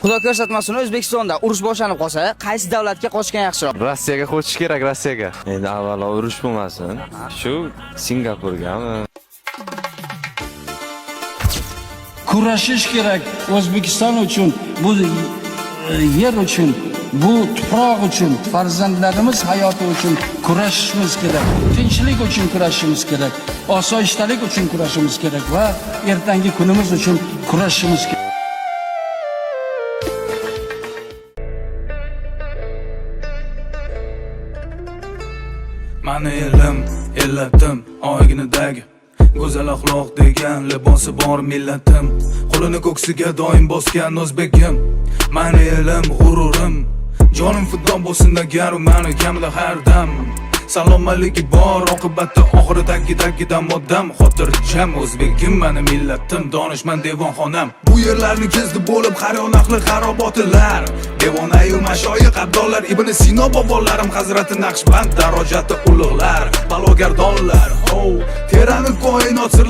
Xudo ko'rsatmasin, O'zbekistonda urush boshlanib qolsa, qaysi davlatga qochgan yaxshiroq? Rossiyaga qochish kerak, Rossiyaga. Endi avvalo urush bo'lmasin. Shu Singapurgami? Kurashish kerak O'zbekiston uchun, bu yer uchun, bu tuproq uchun, farzandlarimiz hayoti uchun kurashishimiz kerak. Tinchlik uchun kurashishimiz kerak. Osoyishtalik uchun kurashishimiz kerak va ertangi kunimiz uchun kurashishimiz kerak. Mani elim, ellatim, oyginidagi go'zal axloq degan libosi bor millatim. Qo'lini ko'ksiga doim bosgan o'zbegim. Mani elim, g'ururim, jonim fido bo'lsin agar u mani kamida har dam. Salomatligi bor, oqibatda oxiridagi moddam. Xotirjam o'zbegim, mani millatim, donishmand devonxonam. Bu yerlarni kezdi bo'lib qaryoqli xarobotilar. Devonayu mashoyiq abdollar, Ibn Sino bobolarim, Hazrati Naqshband darajati ulug'lar, balogardonlar. Terani koinot sirlari